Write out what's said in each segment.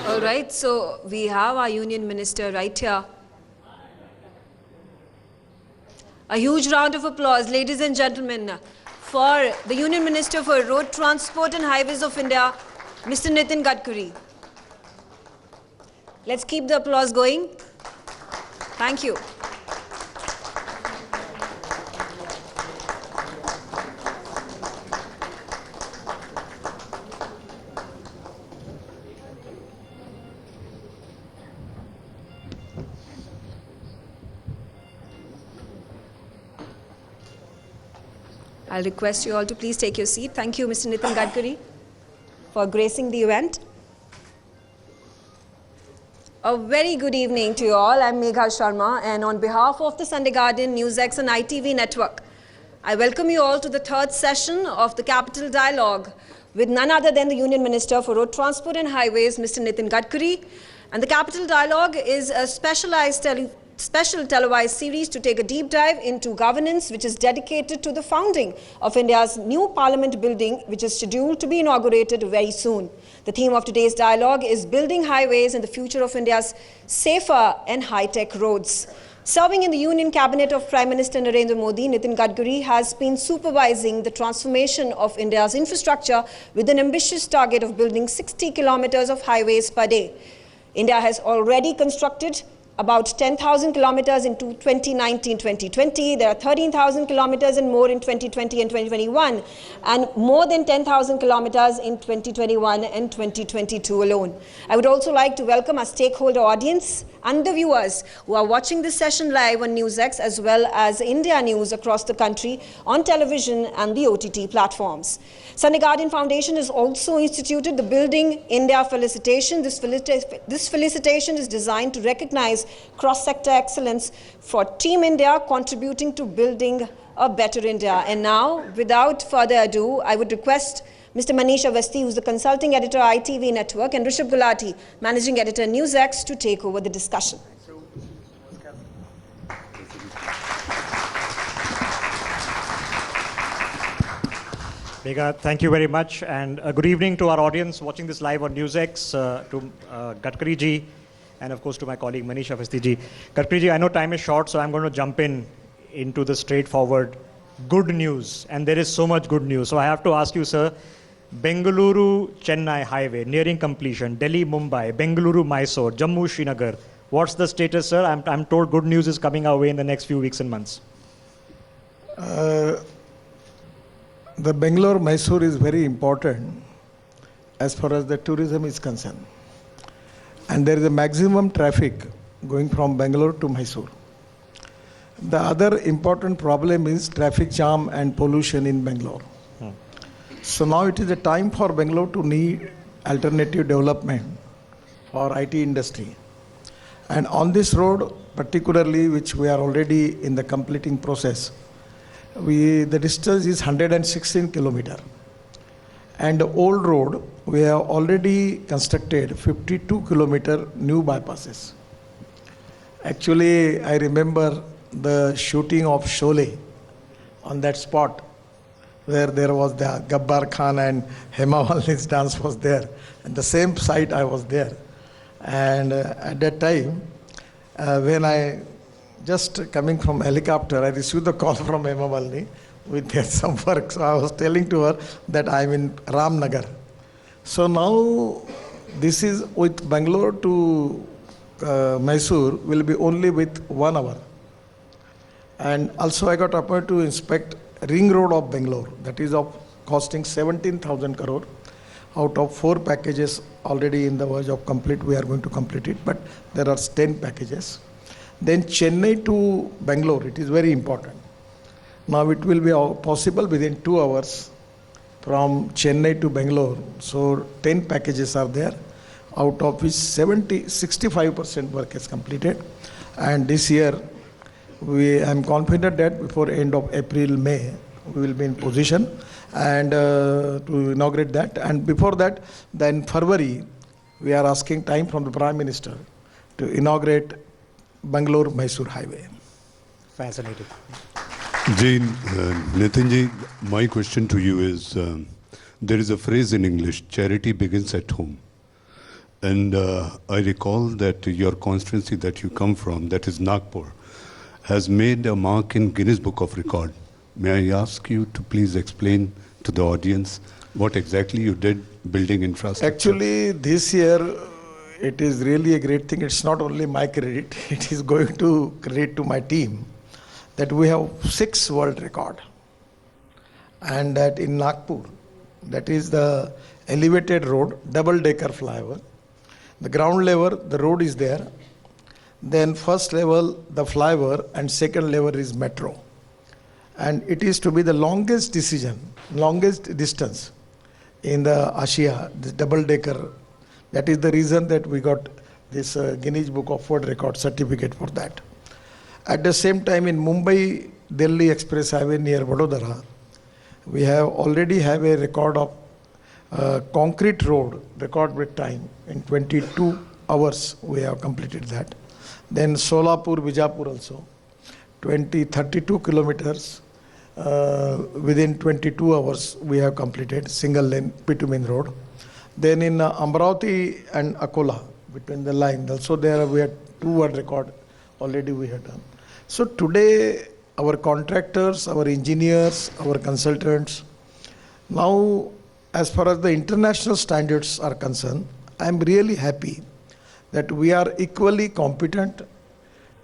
All right, so we have our Union Minister right here. A huge round of applause, ladies and gentlemen, for the Union Minister for Road Transport and Highways of India, Mr. Nitin Gadkari. Let's keep the applause going. Thank you. I'll request you all to please take your seat. Thank you, Mr. Nitin Gadkari, for gracing the event. A very good evening to you all. I'm Megha Sharma, and on behalf of the Sunday Guardian, NewsX and ITV network, I welcome you all to the third session of the Capital Dialogue with none other than the Union Minister for Road Transport and Highways, Mr. Nitin Gadkari. And the Capital Dialogue is a special televised series to take a deep dive into governance, which is dedicated to the founding of India's new Parliament building, which is scheduled to be inaugurated very soon. The theme of today's dialogue is building highways and the future of India's safer and high-tech roads. Serving in the Union Cabinet of Prime Minister Narendra Modi, Nitin Gadkari has been supervising the transformation of India's infrastructure with an ambitious target of building 60 kilometers of highways per day. India has already constructed about 10,000 kilometers in 2019-2020. There are 13,000 kilometers and more in 2020 and 2021, and more than 10,000 kilometers in 2021 and 2022 alone. I would also like to welcome our stakeholder audience and the viewers who are watching this session live on NewsX as well as India News across the country on television and the OTT platforms. Sunday Guardian Foundation has also instituted the Building India Felicitation. This felicitation is designed to recognize cross-sector excellence for Team India contributing to building a better India. And now, without further ado, I would request Mr. Manish Awasthi, who's the consulting editor ITV Network, and Rishabh Gulati, managing editor NewsX, to take over the discussion. Megha, thank you very much, and good evening to our audience watching this live on NewsX, to Gadkari ji, and of course to my colleague Manish Awasthi ji. Gadkari ji, I know time is short, so I'm going to jump into the straightforward good news, and there is so much good news. So I have to ask you, sir, Bengaluru-Chennai highway nearing completion, Delhi-Mumbai, Bengaluru-Mysore, Jammu-Srinagar. What's the status, sir? I'm told good news is coming our way in the next few weeks and months. The Bangalore-Mysore is very important as far as the tourism is concerned. And there is a maximum traffic going from Bangalore to Mysore. The other important problem is traffic jam and pollution in Bangalore. So now it is a time for Bangalore to need alternative development for IT industry. And on this road, particularly, which we are already in the completing process, the distance is 116 kilometers. And the old road, we have already constructed 52 kilometer new bypasses. Actually, I remember the shooting of Sholay on that spot where there was the Gabbar Khan and Hema Malini's dance was there. And the same site I was there. And at that time, when I just coming from helicopter, I received the call from Hema Malini with some work. So I was telling to her that I'm in Ramnagar. So now this is with Bangalore to Mysore will be only with 1 hour. And also I got appointed to inspect Ring Road of Bangalore. That is of costing 17,000 crore. Out of 4 packages already in the verge of complete, we are going to complete it. But there are 10 packages. Then Chennai to Bangalore, it is very important. Now it will be possible within 2 hours from Chennai to Bangalore. So 10 packages are there, out of which 65% work is completed. And this year, I am confident that before end of April, May, we will be in position and to inaugurate that. And before that, then February, we are asking time from the Prime Minister to inaugurate Bangalore-Mysore highway. Fascinating. Ji Nitin ji My question to you is, there is a phrase in English, charity begins at home. And I recall that your constituency that you come from, that is Nagpur, has made a mark in Guinness Book of Record. May I ask you to please explain to the audience what exactly you did building infrastructure? Actually, this year it is really a great thing. It's not only my credit, it is going to credit to my team that we have 6 world record. And that in Nagpur, that is the elevated road, double-decker flyover. The ground level, the road is there. Then first level, the flyover, and second level is metro. And it is to be the longest distance in the Asia, the double-decker. That is the reason that we got this Guinness Book of World Record certificate for that. At the same time, in Mumbai-Delhi Express Highway near Vadodara, we already have a record of concrete road, record with time. In 22 hours, we have completed that. Then Solapur, Bijapur also, 32 kilometers. Within 22 hours, we have completed single lane bitumen road. Then in Amravati and Akola, between the line, also there we had 2 world record already we had done. So today, our contractors, our engineers, our consultants, now as far as the international standards are concerned, I am really happy that we are equally competent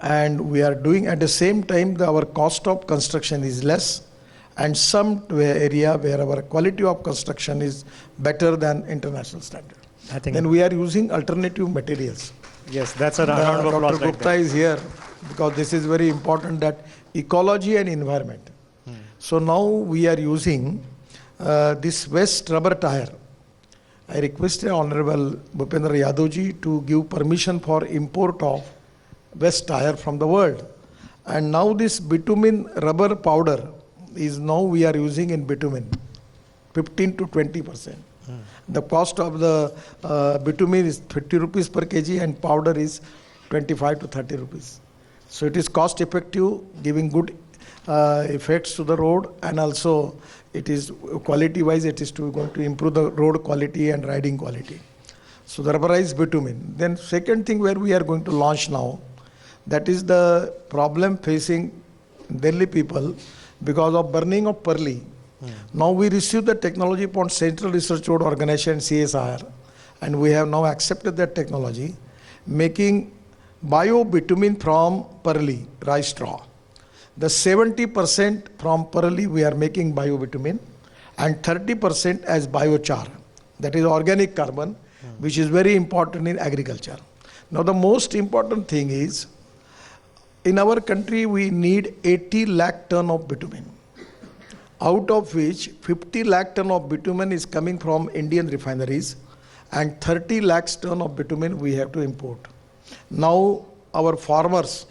and we are doing at the same time our cost of construction is less and some area where our quality of construction is better than international standard. I think Then we are using alternative materials. yes, that's a round of applause. Dr. right Gupta there. is here because this is very important, that ecology and environment. So now we are using this West rubber tire. I requested Honorable Bhupendra Yadavji to give permission for import of West tire from the world. And now this bitumen rubber powder is now we are using in bitumen, 15 to 20%. The cost of the bitumen is 50 rupees per kg and powder is 25 to 30 rupees. So it is cost effective, giving good effects to the road, and also it is quality wise it is going to improve the road quality and riding quality. So the rubberized bitumen. Then second thing where we are going to launch now, that is the problem facing Delhi people because of burning of Parli. Now we received the technology upon Central Research Road Organization CSIR, and we have now accepted that technology, making bio-bitumen from Parli, rice straw. The 70% from Parli we are making bio-bitumen and 30% as biochar. That is organic carbon, which is very important in agriculture. Now the most important thing is, in our country we need 80 lakh ton of bitumen, out of which 50 lakh ton of bitumen is coming from Indian refineries and 30 lakhs ton of bitumen we have to import. Now our farmers,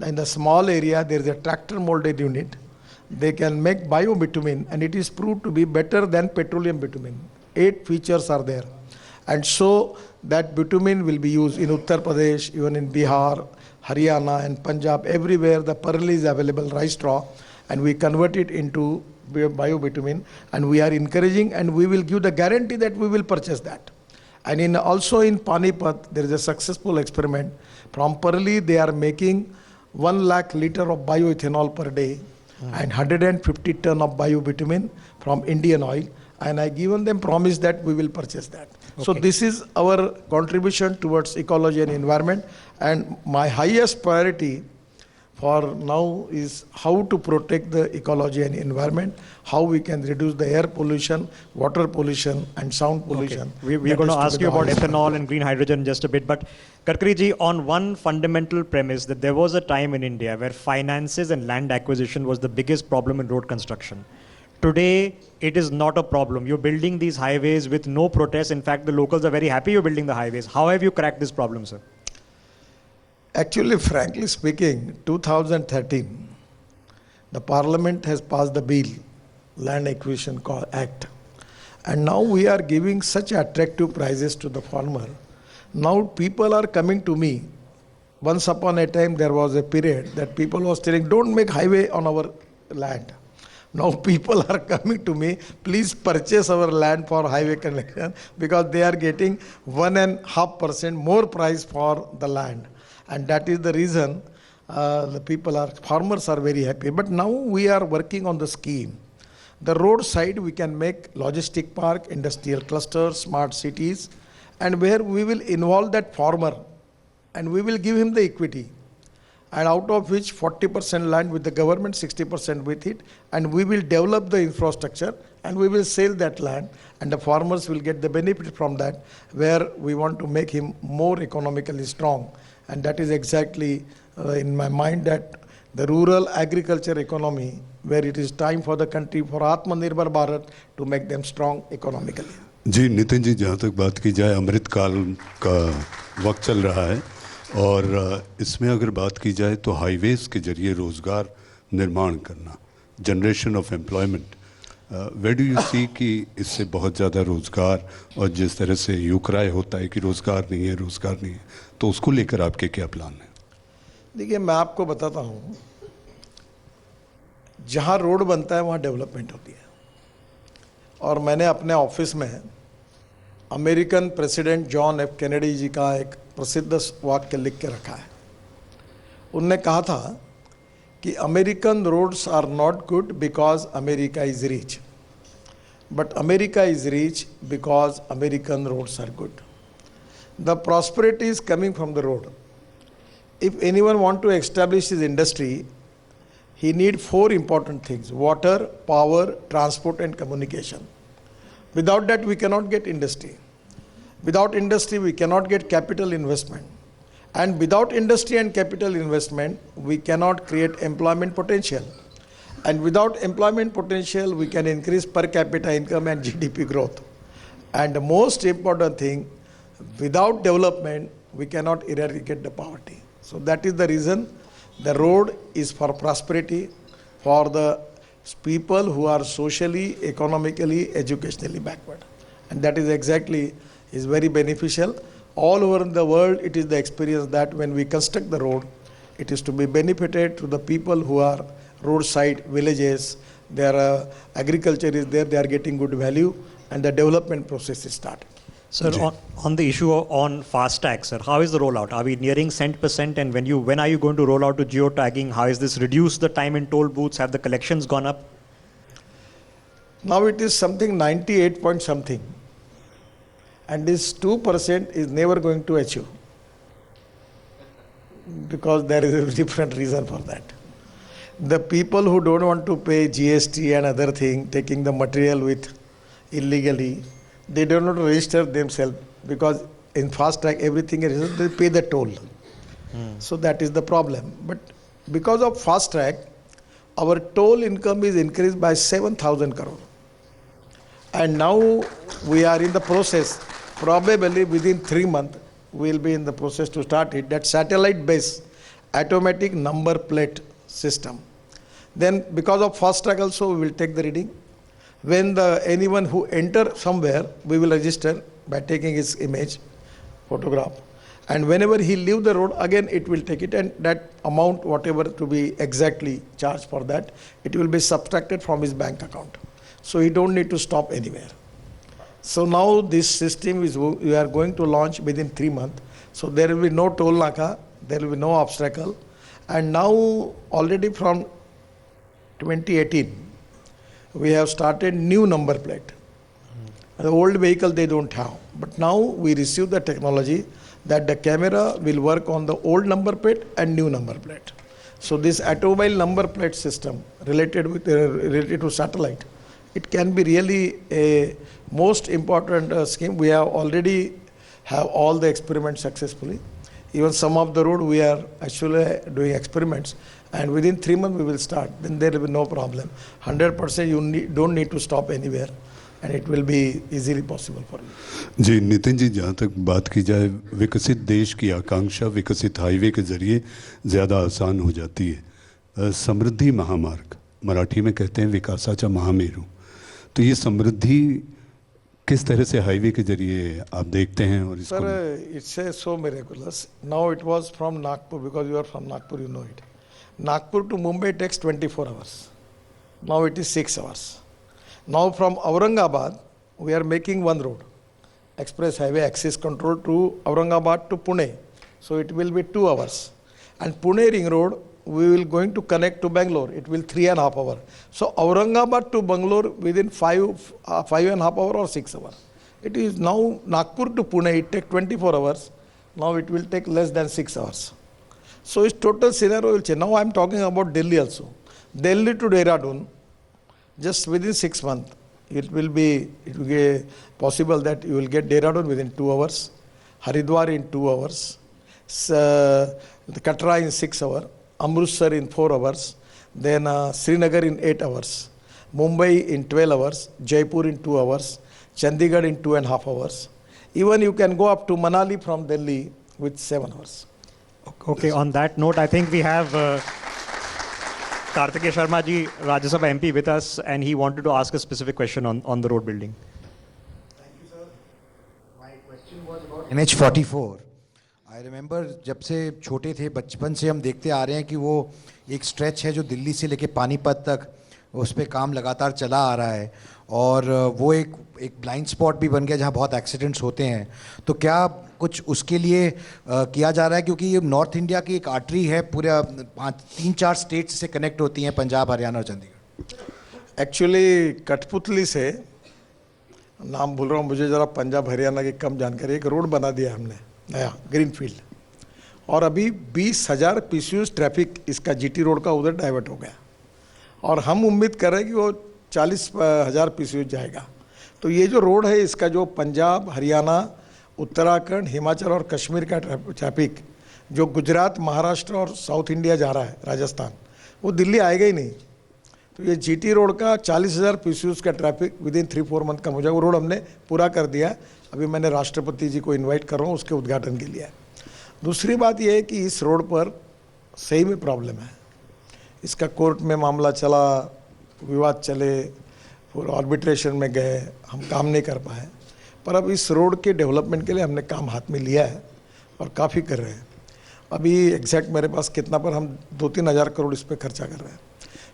in the small area there is a tractor molded unit, they can make bio-bitumen and it is proved to be better than petroleum bitumen. 8 features are there. And so that bitumen will be used in Uttar Pradesh, even in Bihar, Haryana and Punjab, everywhere the Parli is available, rice straw, and we convert it into bio-bitumen, and we are encouraging and we will give the guarantee that we will purchase that. And also in Panipat, there is a successful experiment. From Parli, they are making 1 lakh liter of bioethanol per day and 150 ton of bio-bitumen from Indian oil. And I given them promise that we will purchase that. Okay. So this is our contribution towards ecology and environment. And my highest priority for now is how to protect the ecology and environment, how we can reduce the air pollution, water pollution and sound pollution. Okay. We're going to ask you about ethanol and green hydrogen in just a bit, but Gadkari ji, on one fundamental premise that there was a time in India where finances and land acquisition was the biggest problem in road construction. Today, it is not a problem. You're building these highways with no protest. In fact, the locals are very happy you're building the highways. How have you cracked this problem, sir? Actually, frankly speaking, 2013, the Parliament has passed the bill, Land Acquisition Act. And now we are giving such attractive prices to the farmer. Now people are coming to me. Once upon a time, there was a period that people was telling, don't make highway on our land. Now people are coming to me, please purchase our land for highway connection, because they are getting 1.5% more price for the land. And that is the reason farmers are very happy. But now we are working on the scheme. The roadside we can make logistic park, industrial clusters, smart cities, and where we will involve that farmer and we will give him the equity, and out of which 40% land with the government, 60% with it, and we will develop the infrastructure and we will sell that land, and the farmers will get the benefit from that, where we want to make him more economically strong. And that is exactly in my mind, that the rural agriculture economy, where it is time for the country, for Atmanirbhar Bharat, to make them strong economically. जी नितिन जी, जहाँ तक बात की जाए, अमृत काल का वक्त चल रहा है और इसमें अगर बात की जाए तो हाईवेज के जरिए रोज़गार निर्माण करना, generation of employment, where do you see कि इससे बहुत ज़्यादा रोज़गार, और जिस तरह से युक्राय होता है कि रोज़गार नहीं है, तो उसको लेकर आपके क्या प्लान हैं? देखिए, मैं आपको बताता हूँ, जहाँ रोड बनता है वहाँ डेवलपमेंट होती है। और मैंने अपने ऑफिस में American president John F Kennedy ji का एक प्रसिद्ध वाक्य लिख के रखा है। उनने कहा था कि American roads are not good because America is rich, but America is rich because American roads are good. The prosperity is coming from the road. If anyone want to establish his industry, he need 4 important things: water, power, transport and communication. Without that we cannot get industry. Without industry we cannot get capital investment. And without industry and capital investment we cannot create employment potential. And without employment potential we can increase per capita income and GDP growth. And the most important thing, without development we cannot eradicate the poverty. So that is the reason the road is for prosperity, for the people who are socially, economically, educationally backward. And that is exactly, is very beneficial. All over in the world it is the experience that when we construct the road, it is to be benefited to the people who are roadside villages, their agriculture is there, they are getting good value, and the development process is started. Sir, on the issue on FASTag, sir, how is the rollout? Are we nearing cent%? And when are you going to roll out to geotagging? How is this reduced the time in toll booths? Have the collections gone up? Now it is something 98 point something. And this 2% is never going to achieve. Because there is a different reason for that. The people who don't want to pay GST and other thing, taking the material with illegally, they do not register themselves, because in FASTag everything is, they pay the toll. So that is the problem. But because of FASTag, our toll income is increased by 7,000 crore. And now we are in the process, probably within 3 months, we will be in the process to start it, that satellite based automatic number plate system. Then because of FASTag also we will take the reading. When anyone who enter somewhere, we will register by taking his image, photograph. And whenever he leave the road, again it will take it, and that amount, whatever to be exactly charged for that, it will be subtracted from his bank account. So he don't need to stop anywhere. So now this system is, we are going to launch within 3 months. So there will be no toll naka, there will be no obstacle. And now already from 2018, we have started new number plate. The old vehicle they don't have. But now we receive the technology that the camera will work on the old number plate and new number plate. So this automobile number plate system related to satellite, it can be really a most important scheme. We have already have all the experiments successfully. Even some of the road we are actually doing experiments, and within 3 months we will start. Then there will be no problem. 100% you don't need to stop anywhere, and it will be easily possible for you. जी नितिन जी, जहाँ तक बात की जाए, विकसित देश की आकांक्षा विकसित highway के जरिए ज़्यादा आसान हो जाती है। समृद्धि महामार्ग, मराठी में कहते हैं विकासाचा महामेरू, तो ये समृद्धि किस तरह से हाईवे के जरिए आप देखते हैं? और इसको Sir, it's so miraculous. Now it was from Nagpur, because you are from Nagpur, you know it. Nagpur to Mumbai takes 24 hours. Now it is 6 hours. Now from Aurangabad, we are making one road, express highway access control to Aurangabad to Pune. So it will be 2 hours. And Pune ring road, we will going to connect to Bangalore. It will 3.5 hours. So Aurangabad to Bangalore within 5.5 hours or 6 hours. It is now Nagpur to Pune, it take 24 hours. Now it will take less than 6 hours. So its total scenario will change. Now I am talking about Delhi also. Delhi to Dehradun, just within 6 months, it will be possible that you will get Dehradun within 2 hours, Haridwar in 2 hours, Katra in 6 hours, Amritsar in 4 hours, then Srinagar in 8 hours, Mumbai in 12 hours, Jaipur in 2 hours, Chandigarh in 2.5 hours. Even you can go up to Manali from Delhi with 7 hours. Okay, on that note, I think we have Kartikeya Sharma ji, Rajya Sabha MP with us, and he wanted to ask a specific question on the road building. Thank you, sir. My question was about NH44. I remember जब से छोटे थे बचपन से हम देखते आ रहे हैं कि वो एक स्ट्रेच है जो दिल्ली से लेके पानीपत तक उस पर काम लगातार चला आ रहा है और वो एक ब्लाइंड स्पॉट भी बन गया जहाँ बहुत एक्सीडेंट्स होते हैं. तो क्या कुछ उसके लिए किया जा रहा है, क्योंकि ये नॉर्थ इंडिया की एक आर्टरी है, पूरा 3-4 स्टेट से कनेक्ट होती हैं, पंजाब, हरियाणा और चंडीगढ़. एक्चुअली कठपुतली से, नाम भूल रहा हूँ मुझे ज़रा, पंजाब हरियाणा की कम जानकारी, एक रोड बना दिया हमने नया ग्रीनफील्ड, और अभी 20,000 पीसीयूज ट्रैफिक इसका जीटी रोड का उधर डाइवर्ट हो गया, और हम उम्मीद कर रहे हैं कि वो 40,000 पीसीयूज जाएगा. तो ये जो रोड है इसका जो पंजाब, हरियाणा, उत्तराखंड, हिमाचल और कश्मीर का ट्रैफिक जो गुजरात, महाराष्ट्र और साउथ इंडिया जा रहा है, राजस्थान, वो दिल्ली आएगा ही नहीं. तो ये जीटी रोड का 40,000 पीसीयूज का ट्रैफिक विदिन 3-4 मंथ का मुझे वो रोड हमने पूरा कर दिया. अभी मैंने राष्ट्रपति जी को इनवाइट कर रहा हूँ उसके उद्घाटन के लिए. दूसरी बात ये है कि इस रोड पर सही में प्रॉब्लम है. इसका कोर्ट में मामला चला, विवाद चले, फिर आर्बिट्रेशन में गए, हम काम नहीं कर पाए. पर अब इस रोड के डेवलपमेंट के लिए हमने काम हाथ में लिया है और काफ़ी कर रहे हैं. अभी एग्जैक्ट मेरे पास कितना, पर हम 2-3 हज़ार करोड़ इस पर खर्चा कर रहे हैं.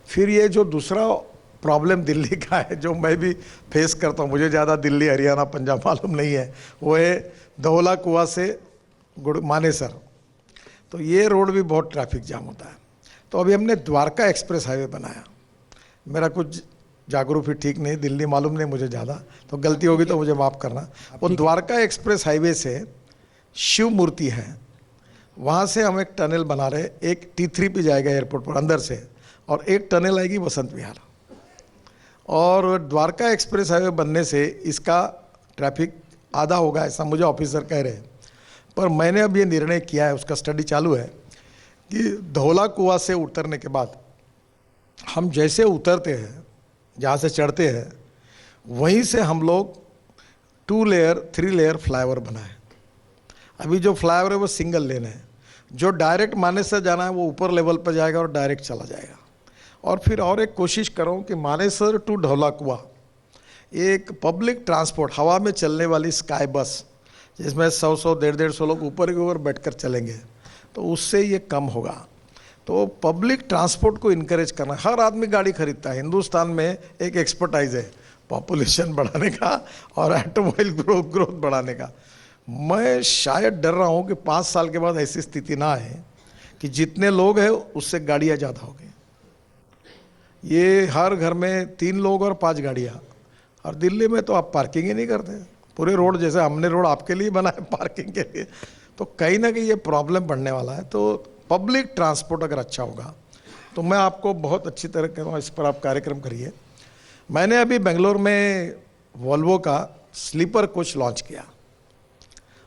फिर ये जो दूसरा प्रॉब्लम दिल्ली का है जो मैं भी फेस करता हूँ, मुझे ज़्यादा दिल्ली, हरियाणा, पंजाब मालूम नहीं है, वो है धौला कुआं से मानेसर. तो ये रोड भी बहुत ट्रैफिक जाम होता है. तो अभी हमने द्वारका एक्सप्रेस हाईवे बनाया. मेरा कुछ जागरूक ठीक नहीं, दिल्ली मालूम नहीं मुझे ज़्यादा, तो गलती होगी तो मुझे माफ़ करना. वो द्वारका एक्सप्रेस हाईवे से शिव मूर्ति है, वहाँ से हम एक टनल बना रहे. एक T3 पे जाएगा एयरपोर्ट पर अंदर से, और एक टनल आएगी बसंत विहार. और द्वारका एक्सप्रेस हाईवे बनने से इसका ट्रैफिक आधा होगा, ऐसा मुझे ऑफिसर कह रहे हैं. पर मैंने अब ये निर्णय किया है, उसका स्टडी चालू है, कि धौला कुआं से उतरने के बाद हम जैसे उतरते हैं, जहाँ से चढ़ते हैं, वहीं से हम लोग 2 लेयर 3 लेयर फ्लाईओवर बनाए. अभी जो फ्लाईओवर है वो सिंगल लेन है. जो डायरेक्ट मानेसर जाना है वो ऊपर लेवल पर जाएगा और डायरेक्ट चला जाएगा. और फिर और एक कोशिश करूँ कि मानेसर टू धौला कुआं एक पब्लिक ट्रांसपोर्ट, हवा में चलने वाली स्काई बस, जिसमें 100-100, 150-150 लोग ऊपर के ऊपर बैठ कर चलेंगे, तो उससे ये कम होगा. तो पब्लिक ट्रांसपोर्ट को इनकरेज करना. हर आदमी गाड़ी खरीदता है. हिंदुस्तान में एक एक्सपर्टाइज है पॉपुलेशन बढ़ाने का और ऑटोमोबाइल ग्रोथ बढ़ाने का. मैं शायद डर रहा हूँ कि 5 साल के बाद ऐसी स्थिति ना आए कि जितने लोग हैं उससे गाड़ियाँ ज़्यादा हो गई. ये हर घर में 3 लोग और 5 गाड़ियाँ. और दिल्ली में तो आप पार्किंग ही नहीं करते. पूरे रोड, जैसे हमने रोड आपके लिए बनाए पार्किंग के लिए, तो कहीं ना कहीं ये प्रॉब्लम बढ़ने वाला है. तो पब्लिक ट्रांसपोर्ट अगर अच्छा होगा तो मैं आपको बहुत अच्छी तरह कह रहा हूँ, इस पर आप कार्यक्रम करिए. मैंने अभी बेंगलोर में वॉल्वो का स्लीपर कोच लॉन्च किया,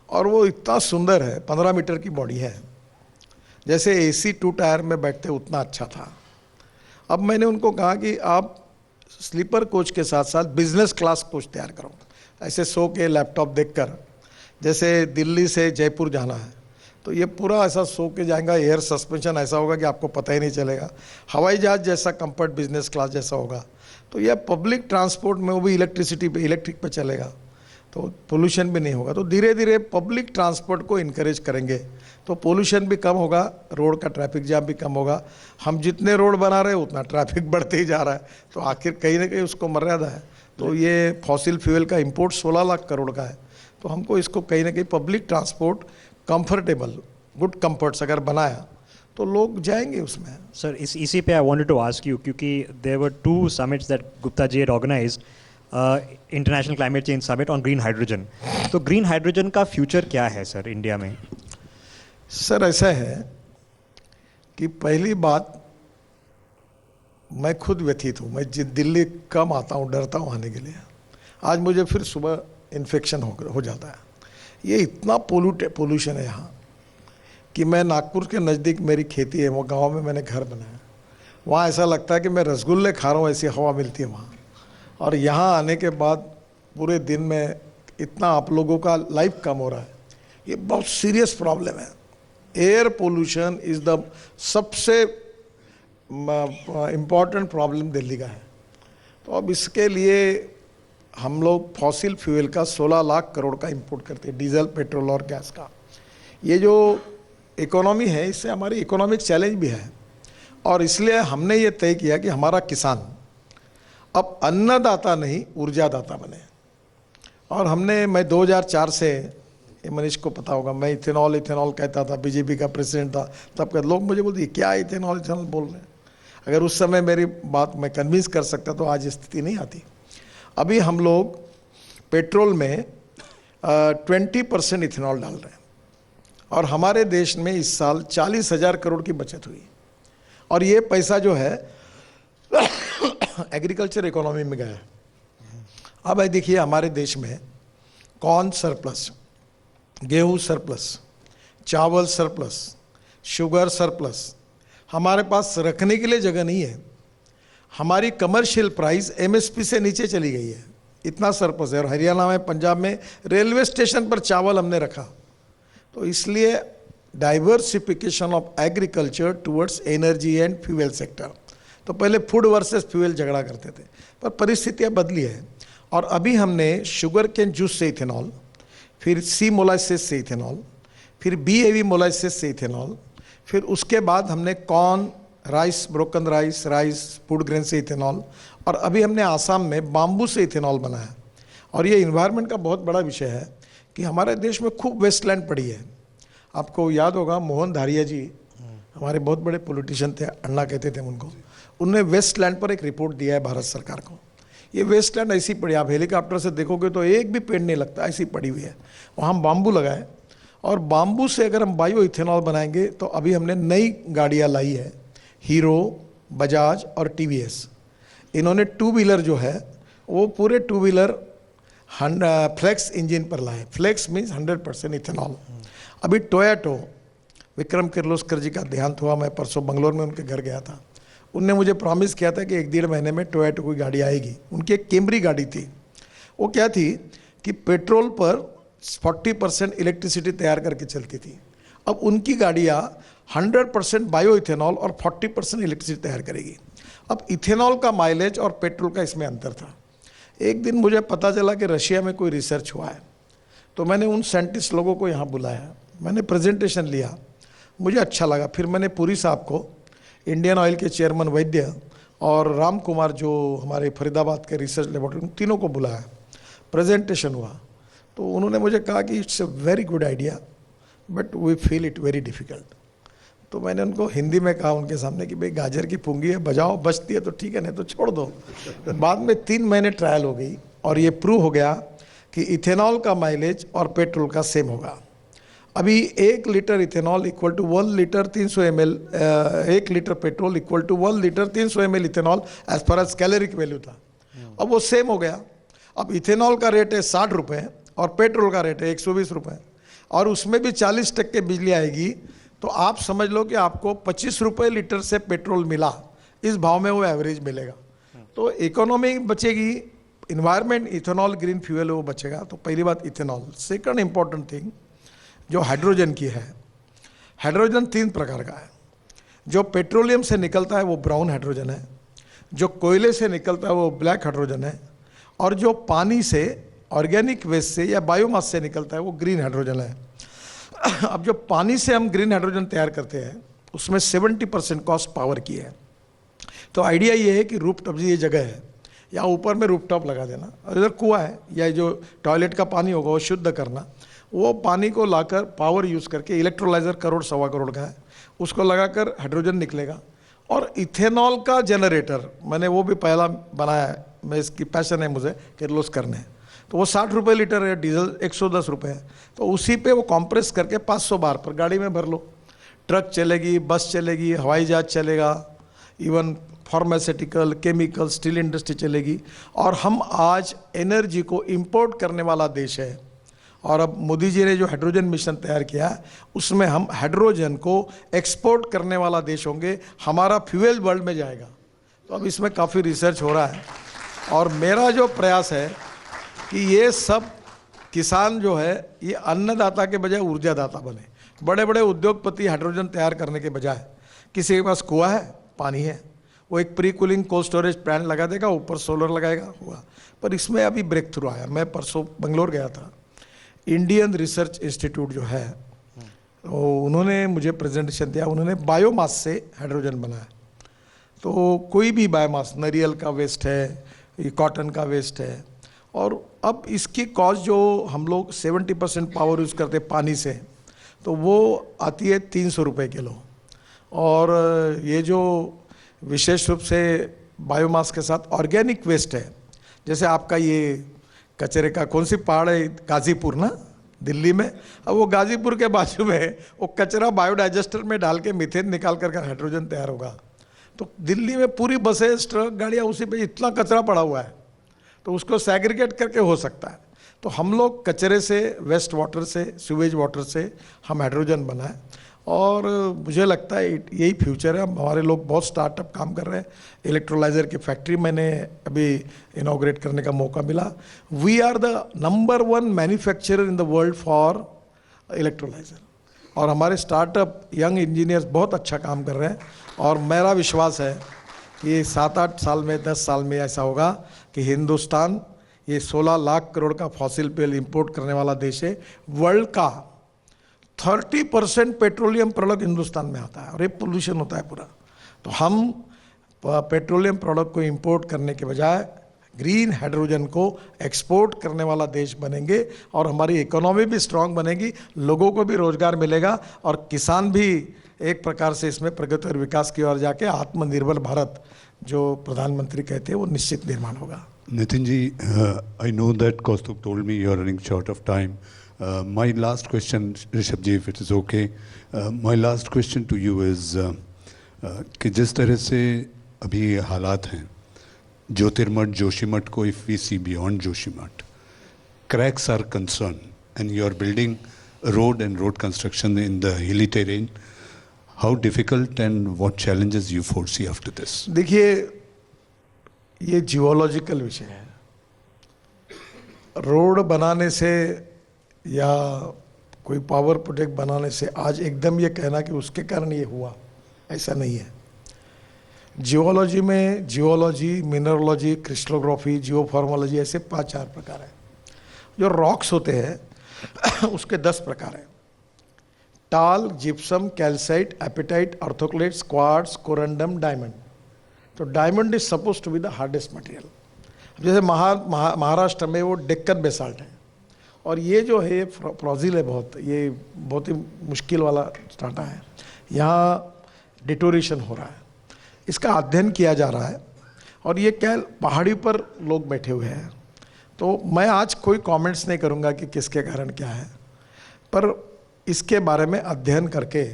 और वो इतना सुंदर है, 15 मीटर की बॉडी है, जैसे AC 2 टायर में बैठते उतना अच्छा था. अब मैंने उनको कहा कि आप स्लीपर कोच के साथ साथ बिजनेस क्लास कोच तैयार करो. ऐसे सो के लैपटॉप देखकर, जैसे दिल्ली से जयपुर जाना है तो ये पूरा ऐसा सो के जाएगा. एयर सस्पेंशन ऐसा होगा कि आपको पता ही नहीं चलेगा. हवाई जहाज जैसा कंफर्ट बिजनेस क्लास जैसा होगा. तो यह पब्लिक ट्रांसपोर्ट में वो भी इलेक्ट्रिक पे चलेगा. तो पोल्यूशन भी नहीं होगा। तो धीरे धीरे पब्लिक ट्रांसपोर्ट को इनकरेज करेंगे तो पोल्यूशन भी कम होगा, रोड का ट्रैफिक जाम भी कम होगा। हम जितने रोड बना रहे हैं उतना ट्रैफिक बढ़ते ही जा रहा है, तो आखिर कहीं ना कहीं उसको मर्यादा है। तो ये फॉसिल फ्यूल का इंपोर्ट 16 लाख करोड़ का है, तो हमको इसको कहीं ना कहीं public transport comfortable, good comforts अगर बनाया तो लोग जाएंगे उसमें। सर इसी पे I wanted to ask you, क्योंकि there were 2 summits that Gupta ji had organized, international climate change summit on green hydrogen. तो ग्रीन हाइड्रोजन का फ्यूचर क्या है सर इंडिया में? सर ऐसा है कि पहली बात, मैं खुद व्यथित हूँ, मैं दिल्ली कम आता हूँ, डरता हूँ आने के लिए। आज मुझे फिर सुबह इन्फेक्शन हो जाता है। ये इतना पोल्यूशन है यहाँ कि मैं नागपुर के नज़दीक मेरी खेती है, वो गांव में मैंने घर बनाया, वहाँ ऐसा लगता है कि मैं रसगुल्ले खा रहा हूँ, ऐसी हवा मिलती है वहाँ। और यहाँ आने के बाद पूरे दिन में इतना आप लोगों का लाइफ कम हो रहा है, ये बहुत सीरियस प्रॉब्लम है। एयर पोल्यूशन इज़ द सबसे इम्पॉर्टेंट प्रॉब्लम दिल्ली का है। तो अब इसके लिए हम लोग फॉसिल फ्यूल का 16 लाख करोड़ का इंपोर्ट करते हैं, डीजल, पेट्रोल और गैस का। ये जो इकोनॉमी है, इससे हमारी इकोनॉमिक चैलेंज भी है, और इसलिए हमने ये तय किया कि हमारा किसान अब अन्नदाता नहीं ऊर्जादाता बने। और मैं 2004 से, ये मनीष को पता होगा, मैं इथेनॉल कहता था, बीजेपी का प्रेसिडेंट था, तब के लोग मुझे बोलते क्या इथेनॉल बोल रहे हैं। अगर उस समय मेरी बात मैं कन्विंस कर सकता तो आज स्थिति नहीं आती। अभी हम लोग पेट्रोल में 20% इथेनॉल डाल रहे हैं, और हमारे देश में इस साल 40,000 करोड़ की बचत हुई। और ये पैसा जो है एग्रीकल्चर इकोनॉमी में गया। अब देखिए हमारे देश में कॉर्न सरप्लस, गेहूं सरप्लस, चावल सरप्लस, शुगर सरप्लस, हमारे पास रखने के लिए जगह नहीं है। हमारी कमर्शियल प्राइस एमएसपी से नीचे चली गई है, इतना सरप्लस है। और हरियाणा में, पंजाब में रेलवे स्टेशन पर चावल हमने रखा। तो इसलिए diversification of agriculture towards energy and fuel sector. तो पहले फूड वर्सेस फ्यूल झगड़ा करते थे, पर परिस्थितियाँ बदली है। और अभी हमने शुगर केन जूस से इथेनॉल, फिर सी मोलाइसिस से इथेनॉल, फिर BAV मोलाइसिस से इथेनॉल, फिर उसके बाद हमने corn, rice, broken rice, food grain से इथेनॉल, और अभी हमने आसाम में बाम्बू से इथेनॉल बनाया। और ये इन्वायरमेंट का बहुत बड़ा विषय है कि हमारे देश में खूब वेस्टलैंड पड़ी है। आपको याद होगा मोहन धारिया जी हमारे बहुत बड़े पॉलिटिशियन थे, अन्ना कहते थे उनको, उन्होंने वेस्टलैंड पर एक रिपोर्ट दिया है भारत सरकार को। ये वेस्टलैंड ऐसी पड़ी, आप हेलीकॉप्टर से देखोगे तो एक भी पेड़ नहीं लगता, ऐसी पड़ी हुई है। वहाँ हम बाम्बू लगाए, और बाम्बू से अगर हम बायो इथेनॉल बनाएंगे तो अभी हमने नई गाड़ियाँ लाई है, हीरो, बजाज और TVS। इन्होंने 2 व्हीलर जो है वो पूरे 2 व्हीलर फ्लेक्स इंजन पर लाए। Flex means 100% ethanol. अभी टोयोटो, विक्रम किर्लोस्कर जी का देहांत हुआ, मैं परसों बंगलोर में उनके घर गया था। उनने मुझे प्रॉमिस किया था कि 1-1.5 महीने में टोयोटो की गाड़ी आएगी। उनकी एक कैमरी गाड़ी थी, वो क्या थी कि पेट्रोल पर 40% इलेक्ट्रिसिटी तैयार करके चलती थी। अब उनकी गाड़ियाँ 100% बायो इथेनॉल और 40% इलेक्ट्रिसिटी तैयार करेगी। अब इथेनॉल का माइलेज और पेट्रोल का इसमें अंतर था। एक दिन मुझे पता चला कि रशिया में कोई रिसर्च हुआ है, तो मैंने उन साइंटिस्ट लोगों को यहाँ बुलाया, मैंने प्रेजेंटेशन लिया, मुझे अच्छा लगा। फिर मैंने पुरी साहब को, इंडियन ऑयल के चेयरमैन वैद्य, और राम कुमार जो हमारे फरीदाबाद के रिसर्च लेबोरेटरी, उन तीनों को बुलाया, प्रेजेंटेशन हुआ। तो उन्होंने मुझे कहा कि it's a very good idea but we feel it very difficult. तो मैंने उनको हिंदी में कहा उनके सामने कि भाई गाजर की पूंगी है, बजाओ, बचती है तो ठीक है, नहीं तो छोड़ दो। बाद में 3 महीने ट्रायल हो गई, और ये प्रूव हो गया कि इथेनॉल का माइलेज और पेट्रोल का सेम होगा। अभी 1 litre ethanol equal to 1 litre 300 ml, 1 litre petrol equal to 1 litre 300 ml ethanol as per as calorific value था। अब वो सेम हो गया। अब इथेनॉल का रेट है 60 रुपये और पेट्रोल का रेट है 120 रुपये, और उसमें भी 40% बिजली आएगी। तो आप समझ लो कि आपको 25 रुपये लीटर से पेट्रोल मिला, इस भाव में वो एवरेज मिलेगा। तो इकोनॉमी बचेगी, इन्वायरमेंट, इथेनॉल ग्रीन फ्यूल है वो बचेगा। तो पहली बात इथेनॉल। सेकंड इंपॉर्टेंट थिंग जो हाइड्रोजन की है, हाइड्रोजन 3 प्रकार का है। जो पेट्रोलियम से निकलता है वो ब्राउन हाइड्रोजन है, जो कोयले से निकलता है वो ब्लैक हाइड्रोजन है, और जो पानी से ऑर्गेनिक वेस्ट से या बायोमास से निकलता है वो ग्रीन हाइड्रोजन है। अब जो पानी से हम ग्रीन हाइड्रोजन तैयार करते हैं उसमें 70% कॉस्ट पावर की है। तो आइडिया ये है कि रूफटॉप, ये जगह है या ऊपर में रूफटॉप लगा देना, और इधर कुआं है या जो टॉयलेट का पानी होगा वो शुद्ध करना, वो पानी को लाकर पावर यूज़ करके, इलेक्ट्रोलाइज़र करोड़ सवा करोड़ का है, उसको लगाकर हाइड्रोजन निकलेगा। और इथेनॉल का जनरेटर मैंने वो भी पहला बनाया है, मैं इसकी पैशन है मुझे किर्लोस करने हैं। तो वो 60 रुपये लीटर है, डीजल 110 रुपये है। तो उसी पे वो कॉम्प्रेस करके 500 बार पर गाड़ी में भर लो, ट्रक चलेगी, बस चलेगी, हवाई जहाज चलेगा, even pharmaceutical, chemical, steel industry चलेगी। और हम आज एनर्जी को इंपोर्ट करने वाला देश है। और अब मोदी जी ने जो हाइड्रोजन मिशन तैयार किया है उसमें हम हाइड्रोजन को एक्सपोर्ट करने वाला देश होंगे, हमारा फ्यूल वर्ल्ड में जाएगा। तो अब इसमें काफ़ी रिसर्च हो रहा है और मेरा जो प्रयास है कि ये सब किसान जो है ये अन्नदाता के बजाय ऊर्जादाता बने। बड़े बड़े उद्योगपति हाइड्रोजन तैयार करने के बजाय, किसी के पास कुआं है, पानी है, वो एक pre cooling cold storage plant लगा देगा, ऊपर सोलर लगाएगा, हुआ। पर इसमें अभी ब्रेक थ्रू आया। मैं परसों बंगलोर गया था, इंडियन रिसर्च इंस्टीट्यूट जो है वो उन्होंने मुझे प्रेजेंटेशन दिया, उन्होंने बायोमास से हाइड्रोजन बनाया। तो कोई भी बायोमास, नारियल का वेस्ट है, ये कॉटन का वेस्ट है, और अब इसकी कॉस्ट जो हम लोग 70% पावर यूज़ करते हैं पानी से, तो वो आती है 300 रुपये किलो। और ये जो विशेष रूप से बायोमास के साथ ऑर्गेनिक वेस्ट है, जैसे आपका ये कचरे का कौन सी पहाड़ है, गाजीपुर ना, दिल्ली में। अब वो गाजीपुर के बाजू में वो कचरा बायोडाइजेस्टर में डाल के मीथेन निकाल कर हाइड्रोजन तैयार होगा। तो दिल्ली में पूरी बसेस, ट्रक, गाड़ियाँ उसी पे, इतना कचरा पड़ा हुआ है, तो उसको सेग्रीगेट करके हो सकता है। तो हम लोग कचरे से, वेस्ट वाटर से, सीवेज वाटर से हम हाइड्रोजन बनाएं, और मुझे लगता है यही फ्यूचर है। हमारे लोग बहुत स्टार्टअप काम कर रहे हैं। इलेक्ट्रोलाइज़र की फैक्ट्री मैंने अभी इनॉग्रेट करने का मौका मिला। We are the number 1 manufacturer in the world for electrolyser, और हमारे स्टार्टअप यंग इंजीनियर्स बहुत अच्छा काम कर रहे हैं। और मेरा विश्वास है कि 7-8 साल में, 10 साल में ऐसा होगा कि हिंदुस्तान ये 16 लाख करोड़ का फॉसिल फ्यूल इंपोर्ट करने वाला देश है। वर्ल्ड का 30% पेट्रोलियम प्रोडक्ट हिंदुस्तान में आता है और ये पोल्यूशन होता है पूरा। तो हम पेट्रोलियम प्रोडक्ट को इंपोर्ट करने के बजाय ग्रीन हाइड्रोजन को एक्सपोर्ट करने वाला देश बनेंगे, और हमारी इकोनॉमी भी स्ट्रांग बनेगी, लोगों को भी रोजगार मिलेगा, और किसान भी एक प्रकार से इसमें प्रगति और विकास की ओर जाके आत्मनिर्भर भारत जो प्रधानमंत्री कहते हैं वो निश्चित निर्माण होगा। Nitin ji, I know that Kaustubh told me you are running short of time. My last question, Rishabh ji, if it is okay, my last question to you is कि जिस तरह से अभी हालात हैं, ज्योतिर्मठ, जोशीमठ को, if we see beyond Joshimath, cracks are concerned, and you are building a road and road construction in the hilly terrain. How difficult and what challenges you foresee after this? देखिए, ये जियोलॉजिकल विषय है। Road बनाने से या कोई power project बनाने से आज एकदम ये कहना कि उसके कारण ये हुआ, ऐसा नहीं है। जियोलॉजी में जियोलॉजी, मिनरोलॉजी, क्रिस्टलोग्राफी, जियोफॉर्मोलॉजी, ऐसे 5-4 प्रकार हैं। जो रॉक्स होते हैं उसके 10 प्रकार हैं: talc, gypsum, calcite, apatite, orthoclase, quartz, corundum, diamond. तो diamond is suppose to be the hardest material. जैसे महाराष्ट्र में वो डेक्कन बेसाल्ट है, और ये जो है फ्रॉजिल है बहुत, ये बहुत ही मुश्किल वाला स्टार्टा है। यहाँ डिटोरेशन हो रहा है, इसका अध्ययन किया जा रहा है, और ये क्या पहाड़ी पर लोग बैठे हुए हैं। तो मैं आज कोई कमेंट्स नहीं करूँगा कि किसके कारण क्या है, पर इसके बारे में अध्ययन करके,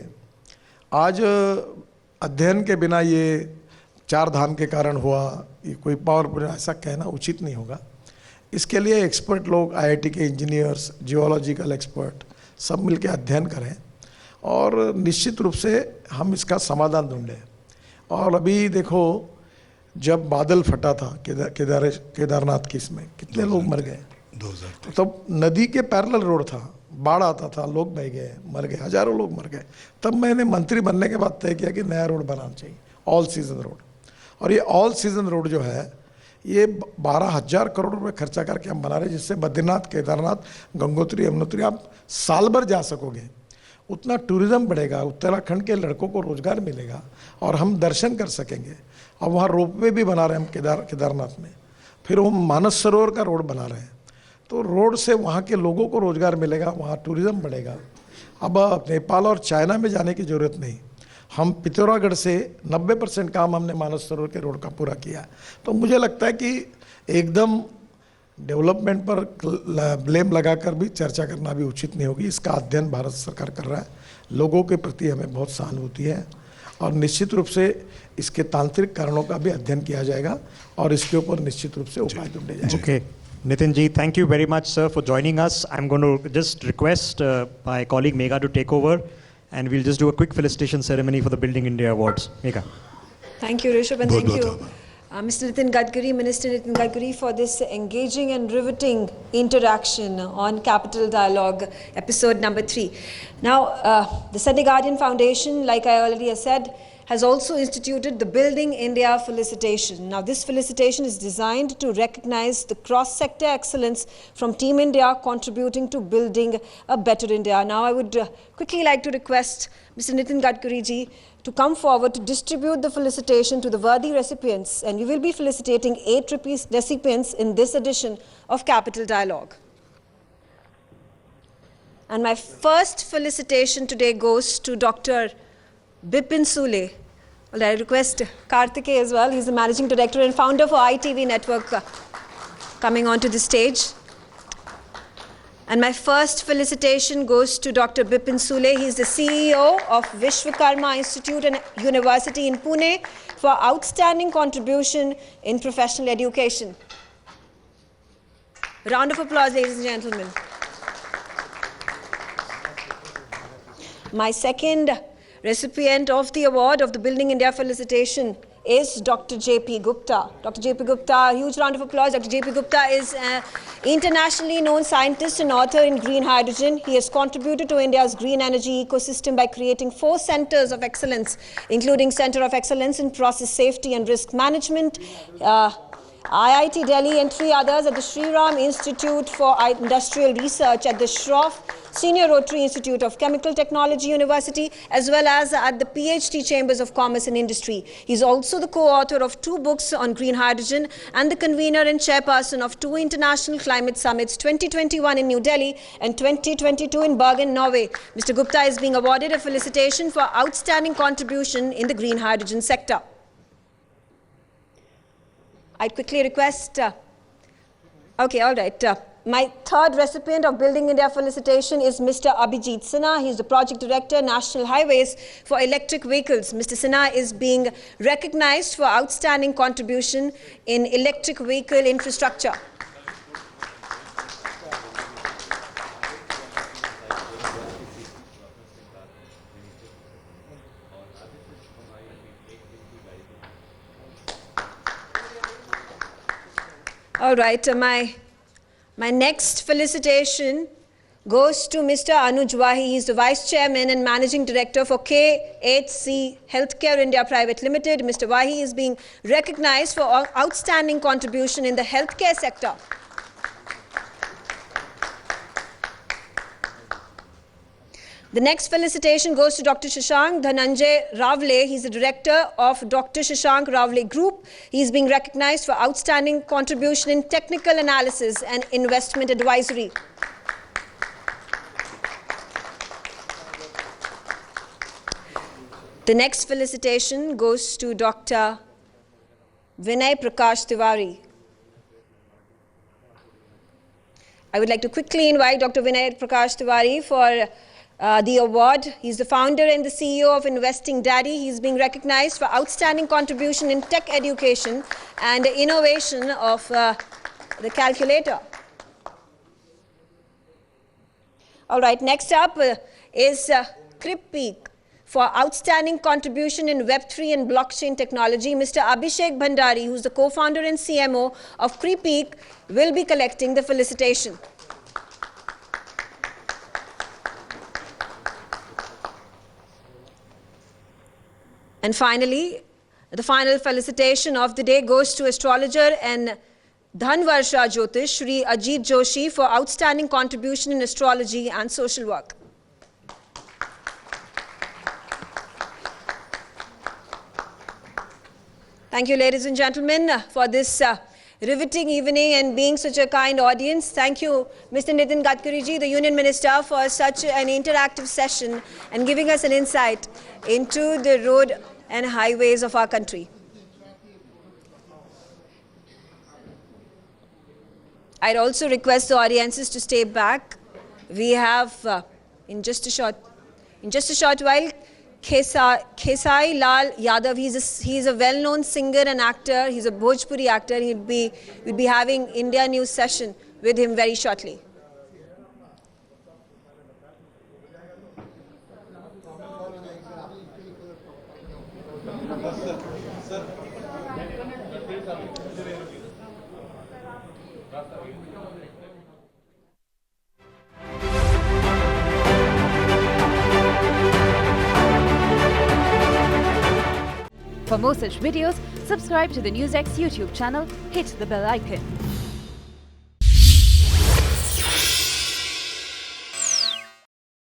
आज अध्ययन के बिना ये 4 धाम के कारण हुआ, ये कोई पावर प्रोजेक्ट, ऐसा कहना उचित नहीं होगा। इसके लिए एक्सपर्ट लोग, आईआईटी के इंजीनियर्स, जियोलॉजिकल एक्सपर्ट, सब मिलकर अध्ययन करें, और निश्चित रूप से हम इसका समाधान ढूंढें। और अभी देखो, जब बादल फटा था केदारनाथ की, इसमें कितने लोग मर गए। 2000 तब नदी के पैरेलल रोड था, बाढ़ आता था, लोग बह गए, मर गए, हजारों लोग मर गए। तब मैंने मंत्री बनने के बाद तय किया कि नया रोड बनाना चाहिए, ऑल सीजन रोड। और ये ऑल सीजन रोड जो है, ये 12,000 करोड़ रुपए खर्चा करके हम बना रहे हैं, जिससे बद्रीनाथ, केदारनाथ, गंगोत्री, यमुनोत्री आप साल भर जा सकोगे। उतना टूरिज्म बढ़ेगा, उत्तराखंड के लड़कों को रोजगार मिलेगा और हम दर्शन कर सकेंगे। अब वहाँ रोपवे भी बना रहे हैं हम केदारनाथ में, फिर हम मानस सरोवर का रोड बना रहे हैं, तो रोड से वहाँ के लोगों को रोजगार मिलेगा, वहाँ टूरिज्म बढ़ेगा। अब नेपाल और चाइना में जाने की ज़रूरत नहीं, हम पिथौरागढ़ से 90% काम हमने मानस सरोवर के रोड का पूरा किया। तो मुझे लगता है कि एकदम डेवलपमेंट पर ब्लेम लगाकर भी चर्चा करना भी उचित नहीं होगी। इसका अध्ययन भारत सरकार कर रहा है, लोगों के प्रति हमें बहुत सहानुभूति है और निश्चित रूप से इसके तांत्रिक कारणों का भी अध्ययन किया जाएगा और इसके ऊपर निश्चित रूप से उपाय ढूंढे जाएंगे। Okay. Nitin ji, thank you very much, sir, for joining us. I'm going to just request my colleague Megha to take over, and we'll just do a quick felicitation ceremony for the Building India Awards. Megha. Thank you, Rishabh, and बहुत thank you, बहुत Mr. Nitin Gadkari, Minister Nitin Gadkari, for this engaging and riveting interaction on Capital Dialogue, episode number 3. Now, the Sunday Guardian Foundation, like I already said, has also instituted the Building India Felicitation. Now, this felicitation is designed to recognize the cross-sector excellence from Team India contributing to building a better India. Now, I would quickly like to request Mr. Nitin Gadkari ji to come forward to distribute the felicitation to the worthy recipients, and we will be felicitating 8 recipients in this edition of Capital Dialogue. And my first felicitation today goes to Dr. Bipin Sule. Well, I request Karthike as well. He's the Managing Director and founder for ITV Network coming onto the stage. And my first felicitation goes to Dr. Bipin Sule. He's the CEO of Vishwakarma Institute and University in Pune for outstanding contribution in professional education. Round of applause, ladies and gentlemen. My second recipient of the award of the Building India Felicitation is Dr. J.P. Gupta. Dr. J.P. Gupta, a huge round of applause. Dr. J.P. Gupta is an internationally known scientist and author in green hydrogen. He has contributed to India's green energy ecosystem by creating 4 centers of excellence, including Center of Excellence in Process Safety and Risk Management, IIT Delhi, and 3 others at the Sri Ram Institute for Industrial Research at the Shroff Senior Rotary Institute of Chemical Technology University, as well as at the PhD Chambers of Commerce and Industry. He's also the co-author of 2 books on green hydrogen and the convener and chairperson of 2 international climate summits, 2021 in New Delhi and 2022 in Bergen, Norway. Mr. Gupta is being awarded a felicitation for outstanding contribution in the green hydrogen sector. I'd quickly request, my third recipient of Building India Felicitation is Mr. Abhijit Sinha. He's the Project Director, National Highways for Electric Vehicles. Mr. Sinha is being recognized for outstanding contribution in electric vehicle infrastructure. All right, my next felicitation goes to Mr. Anuj Wahi. He's the Vice Chairman and Managing Director for KHC Healthcare India Private Limited. Mr. Wahi is being recognized for outstanding contribution in the healthcare sector. The next felicitation goes to Dr. Shashank Dhananjay Ravle. He's the director of Dr. Shashank Ravle Group. He's being recognized for outstanding contribution in technical analysis and investment advisory. The next felicitation goes to Dr. Vinay Prakash Tiwari. I would like to quickly invite Dr. Vinay Prakash Tiwari for the award. He's the founder and the CEO of Investing Daddy. He's being recognized for outstanding contribution in tech education and innovation of the calculator. All right, next up is CryptPeak for outstanding contribution in Web3 and blockchain technology. Mr. Abhishek Bhandari, who's the co-founder and CMO of CryptPeak, will be collecting the felicitation. And finally, The final felicitation of the day goes to astrologer and Dhanvarsha Jyotish, Shri Ajit Joshi, for outstanding contribution in astrology and social work. Thank you, ladies and gentlemen, for this riveting evening and being such a kind audience. Thank you, Mr. Nitin Gadkari ji, the Union Minister, for such an interactive session and giving us an insight into the road and highways of our country. I'd also request the audiences to stay back. We have, in just a short while, Khesai Lal Yadav. He's a well-known singer and actor. He's a Bhojpuri actor. We'll be having India News session with him very shortly. For more such videos, subscribe to the NewsX YouTube channel, hit the bell icon.